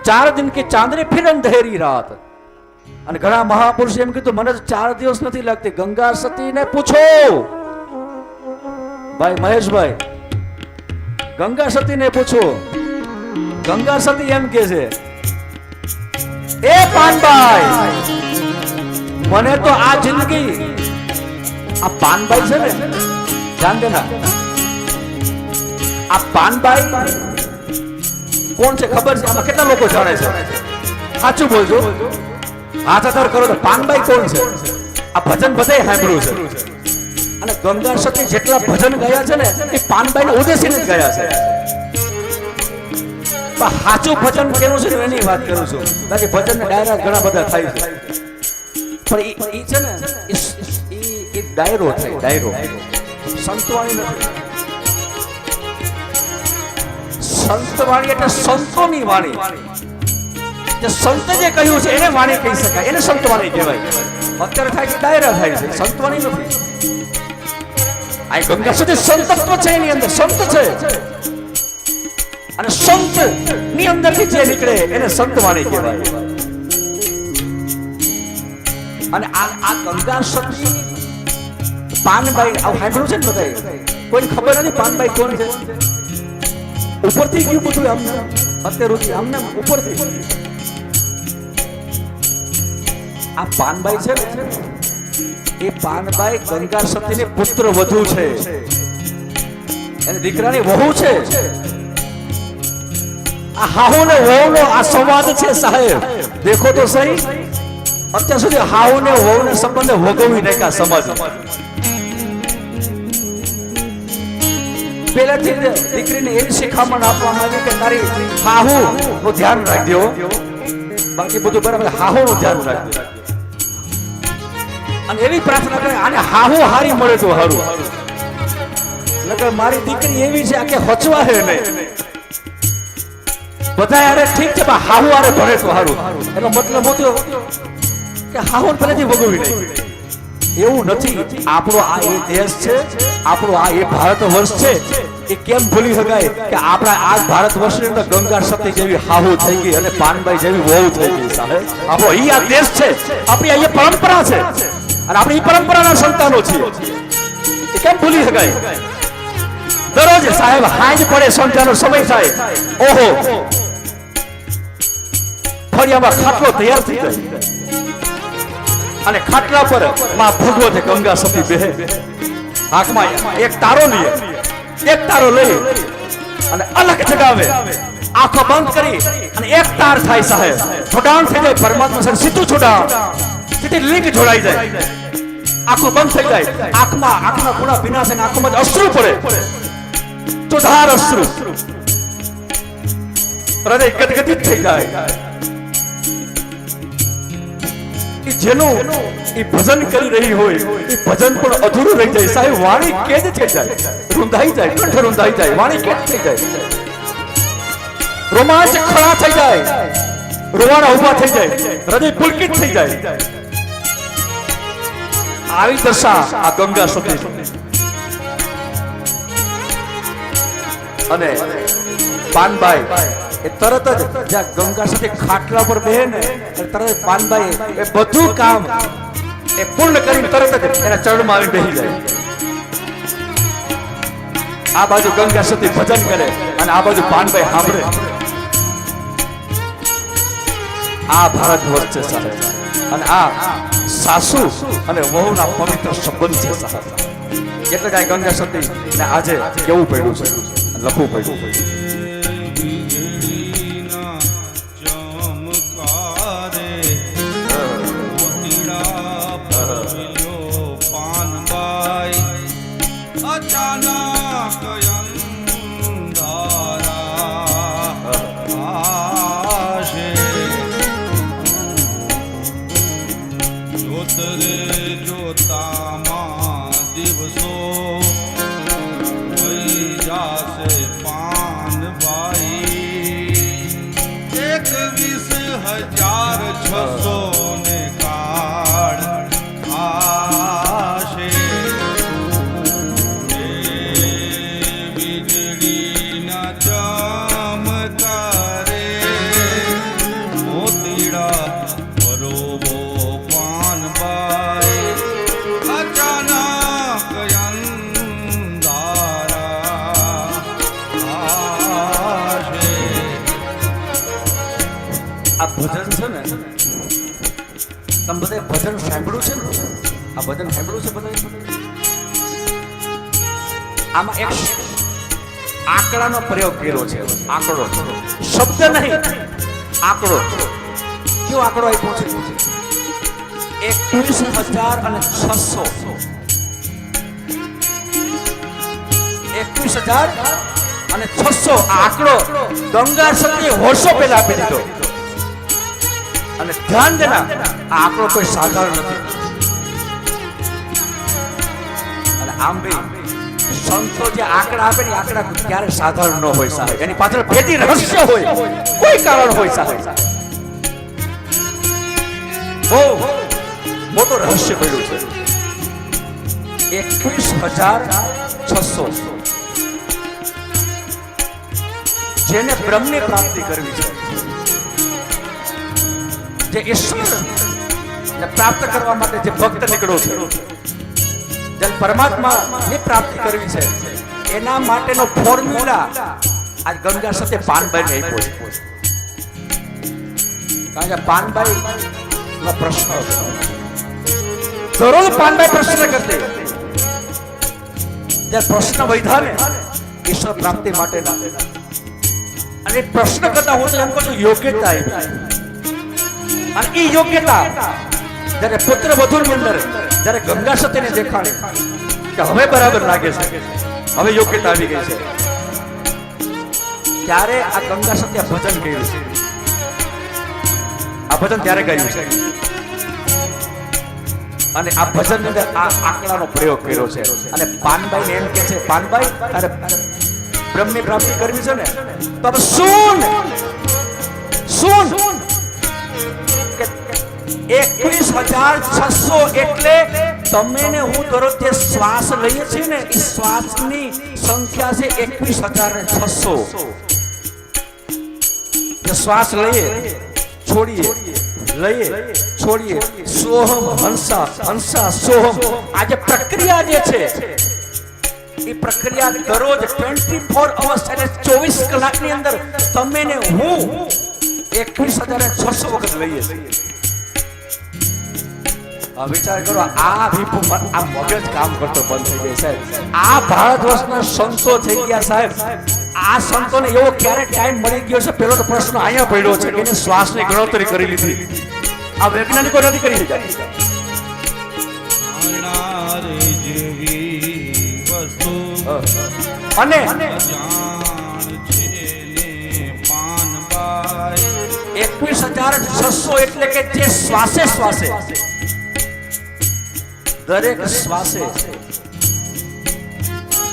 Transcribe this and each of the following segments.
4 दिन की चांदनी फिर अंधेरी रात। અને ઘણા મહાપુરુષે એમ કીધું મને 4 દિવસ નથી લાગતી। ગંગા સતીને પૂછો ભાઈ મહેશભાઈ, ગંગા સતીને પૂછો। ગંગા સતી એમ કે છે, એ પાનબાઈ મને તો આ જિંદગી, આ પાનબાઈ છે ને, ધ્યાન દેના, આ પાનબાઈ કોણ છે ખબર છે? આમાં કેટલા લોકો જાણે છે? સાચું બોલજો, હાથ અધર કરો તો પાનબાઈ કોણ છે? આ ભજન બધાય સાંભળ્યું છે। અને ગંગા સતી જેટલા ભજન ગયા છે ને એ પાનબાઈને ઉદ્દેશીને જ ગયા છે। પણ સાચું ભજન કેવું છે એની વાત કરું છું, બાકી ભજન ને ડાયરા ઘણા બધા થાય છે, પણ એ છે ને એ ડાયરો છે, ડાયરો, સંતવાણી નથી। સંતવાણી એટલે સંતોની વાણી, જે સંત જે કહ્યું છે એને વાણી કહી શકાય, એને સંતવાણી કહેવાય। અત્યારે થાય છે ડાયરા થાય છે, સંતવાણી નથી। આ ગંગા સતી સંતત્વ છે, એની અંદર સંત છે, અને સંત ની અંદરથી જે નીકળે એને સંતવાણી કહેવાય। અને આ ગંગા સતી પાનબાઈ આવું સાંભળ્યું છે ને બધાય? કોઈને ખબર નથી પાનબાઈ કોણ છે? ઉપરથી ગયું બધું આમને, અત્યાર સુધી આમને ઉપરથી। આ પાનબાઈ છે ને, એ પાનબાઈ ગંગા સતીની પુત્ર વધુ છે, એને દીકરાની વહુ છે। આ હાહુ ને વહુનો આ સંવાદ છે સાહેબ, દેખો તો સહી। અત્યાર સુધી હાહુ ને વહુ ને સંબંધ ભોગવી નાખ્યા સમાજ। પહેલાથી દીકરીને એવી શિખામણ આપવામાં આવી કે તારી હાહુ નું ધ્યાન રાખજો, બાકી બધું બરાબર, હાહુ નું ધ્યાન રાખજો। અને એવી પ્રાર્થના કરે આને હાહુ હારી મળે તો હારું, નકર મારી દીકરી એવી છે કે હચવા હે નહીં, બધા યાર ઠીક છે પણ હાહુ આરે ભણે તો હારું। એનો મતલબ હતો કે હાહુ પહેલેથી ભોગવી નહીં, એવું નથી। આપણો આ એ દેશ છે, આપણો આ એ ભારત વર્ષ છે, એ કેમ ભૂલી શકાય કે આપણા આ ભારત વર્ષની અંદર ગંગા સતી જેવી હાહુ થઈ ગઈ અને પાનબાઈ જેવી વહુ થઈ ગઈ સાહેબ। આપણો ઈ આ દેશ છે, આપણી આ પરંપરા છે, અને આપણી પરંપરાના સંતાનો છીએ, એ કેમ ભૂલી શકાય? દરરોજ સાહેબ હાંજ પડે, સંધ્યાનો સમય થાય, ઓહો ફળિયામાં ખાટલો તૈયાર થઈ જાય, અને ખાટલા પર માં ભગવતે ગંગા સતી બેહે, હાથમાં એક તારો લે, એક તારો લઈ અને અલગ જગાવે, આંખો બંધ કરી અને એક તાર થાય સાહેબ, જોડાણ થઈ જાય પરમાત્મા સાથે, સીધું જોડાણ, સીધી લિંક જોડાઈ જાય, આંખો બંધ થઈ જાય, આંખના ખૂણા ભીના થઈને આંખોમાં અશ્રુ પડે, ચોધાર અશ્રુ, હૃદય ગદગદિત થઈ જાય। જેનું એ ભજન કરી રહી હોય એ ભજન પણ અધૂરું રહી જાય સાહેબ, વાણી કેદ થઈ જાય, રૂંધાઈ જાય, કંઠ રૂંધાઈ જાય, વાણી કેદ થઈ જાય, રોમાંચ ખડા થઈ જાય, રોવાણા ઉભા થઈ જાય, હૃદય પુલકિત થઈ જાય। આવી દશા આ ગંગા સતી। અને પાનબાઈ એ તરત જ જ્યાં ગંગા સતી ખાટલા પર બેહે ને તરત પાનબાઈ એ બધું કામ એ પૂર્ણ કરીને તરત જ એના ચરણમાં આવી બેસી જાય। આ બાજુ ગંગા સતી ભજન કરે અને આ બાજુ પાનબાઈ સાંભળે। આ ભારત વર્ષ છે સાહેબ, અને આ સાસુ અને વહુના પવિત્ર સંબંધ છે સાહેબ। એટલે કે ગંગા સતી ને આજે કેવું પડ્યું છે, લખવું પડ્યું છે। આ ભજન છે ને, તમે બધા ભજન સાંભળ્યું છે ને? આ ભજન સાંભળ્યું છે બધા? આમાં એક આંકડાનો પ્રયોગ કર્યો છે. આંકડો, શબ્દ નહીં, આંકડો. કયો આંકડો આપ્યો છે? 21,600. 21,600 આંકડો ગંગા સતી વર્ષો પહેલા આપી દીધો. અને ધ્યાન દેના, આ આંકડો કોઈ સાધારણ નથી. અને આમ ભાઈ સંતો જે આંકડા આપે ને, આંકડા ક્યારે સાધારણ ન હોય સાહેબ. એની પાછળ ભેદી રહસ્ય હોય, કોઈ કારણ હોય સાહેબ. બહુ મોટું રહસ્ય પડ્યું છે. 21,600 જેને બ્રહ્મની પ્રાપ્તિ કરવી છે, જે ઈશ્વરને પ્રાપ્ત કરવા માટે જે ભક્ત નીકળ્યો છે, જે પરમાત્માની પ્રાપ્તિ કરવી છે, એના માટેનો ફોર્મ્યુલા આજ ગંગા સતે પાનબાઈને આપ્યો છે. કારણ કે પાનબાઈ નો પ્રશ્ન હતો. દરરોજ પાનબાઈ પ્રશ્ન કરતી. જ્યારે પ્રશ્ન વધ્યા ને ઈશ્વર પ્રાપ્તિ માટેના, અને પ્રશ્ન કરતા હું તો એમ કહું છું યોગ્યતા આવી. અને એ યોગ્યતા જ્યારે પુત્ર વધુની અંદર જ્યારે ગંગા સતીને દેખાડી કે હવે બરાબર લાગે છે, હવે યોગ્યતા આવી ગઈ છે, ત્યારે આ ગંગા સતી ભજન કર્યું છે. આ ભજન ત્યારે ગાયું છે. અને આ ભજન ની અંદર આ આંકડાનો પ્રયોગ કર્યો છે. અને પાનબાઈ ને એમ કે છે, પાનબાઈ અરે બ્રહ્મની પ્રાપ્તિ કરવી છે ને, તો હવે સુન 21,600 એટલે તમે ને હું દરરોજ જે શ્વાસ લઈએ છીએ ને, એ શ્વાસની સંખ્યા છે 21,600. જે શ્વાસ લઈએ છોડીએ, લઈએ છોડીએ, સોહમ હંસા હંસા સોહમ. આ જે પ્રક્રિયા જે છે, એ પ્રક્રિયા દરરોજ 24 અવર્સ એટલે 24 કલાકની અંદર તમે ને હું 21,600 વખત લઈએ છીએ. વિચાર કરો, આ મગજ કામ કરતો બંધ થઈ જાય સાહેબ. આ ભારત વર્ષના સંતો થઈ ગયા સાહેબ. આ સંતોને એવો ક્યારે ટાઈમ મળી ગયો છે? પેલો તો પ્રશ્ન અહીંયા પડ્યો છે કે એને શ્વાસની ગણતરી કરી લીધી. આ વૈજ્ઞાનિકો નથી કરી લીધા. અને 21,600 એટલે કે જે શ્વાસે શ્વાસે, દરેક શ્વાસે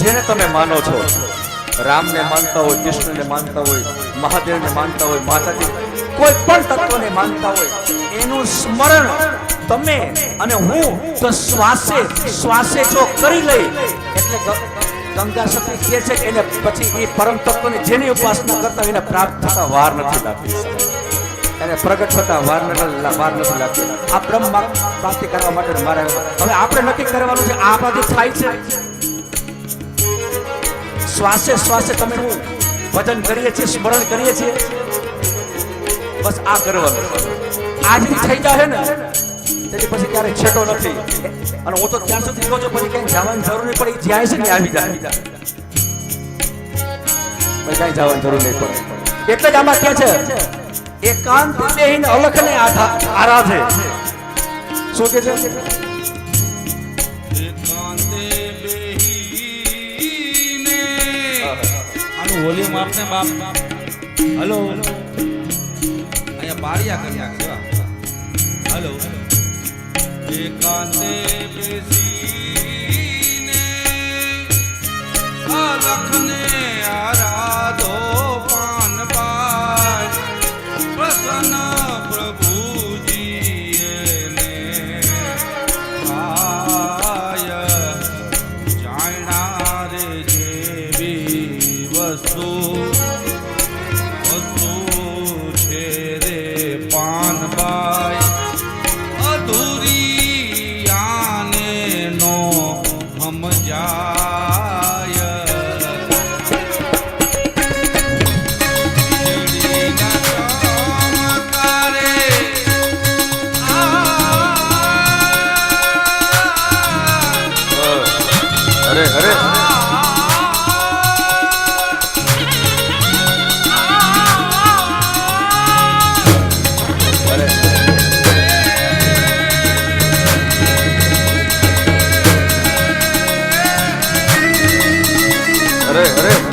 જેને તમે માનો છો, રામને માનતા હોય, કૃષ્ણને માનતા હોય, મહાદેવને માનતા હોય, માતાજી કોઈ પણ તત્વને માનતા હોય, એનું સ્મરણ તમે અને હું તો શ્વાસે શ્વાસે જો કરી લઈ એટલે ગંગા સતી કહે છે કે એને પછી એ પરમ તત્વની જેની ઉપાસના કરતા એને પ્રાપ્ત થતા વાર નથી લાગતી, એને પ્રગટ થતા વાર નથી લાગતી. આ બ્રહ્મ પ્રાપ્તિ કરવા માટે મારે હવે આપણે નક્કી કરવાનું છે આ આપણાથી થાય છે. શ્વાસે શ્વાસે તમે હું ભજન કરીએ છીએ, સ્મરણ કરીએ છીએ, બસ આ કરવાનું. આજથી થઈ જાય ને તેથી પછી ક્યારેય છેટો નથી. અને હું તો ત્યાં સુધી કહું છું, પછી ક્યાંય જવાની જરૂર નહીં પડે. જ્યાં છે ને આવી જાય, ક્યાંય જવાની જરૂર નહીં પડે. એટલે જ આમાં કે છે એકાંત દેહીન અલખને આરાધે. શું કે છે? વોલ્યુમ આપને બાપ. હલો, અહીંયા બારિયા કર્યા. હલો, એકાંતે બેસીને અલખને આરાધો પાનબાઈ, પ્રસન્ન પ્રભુજી એને આય જાણ્યા રે જેવી વસ્તુ છે રે પાનબાઈ, અધૂરી આને નો સમજાય. ચડીના ચમકારે અરે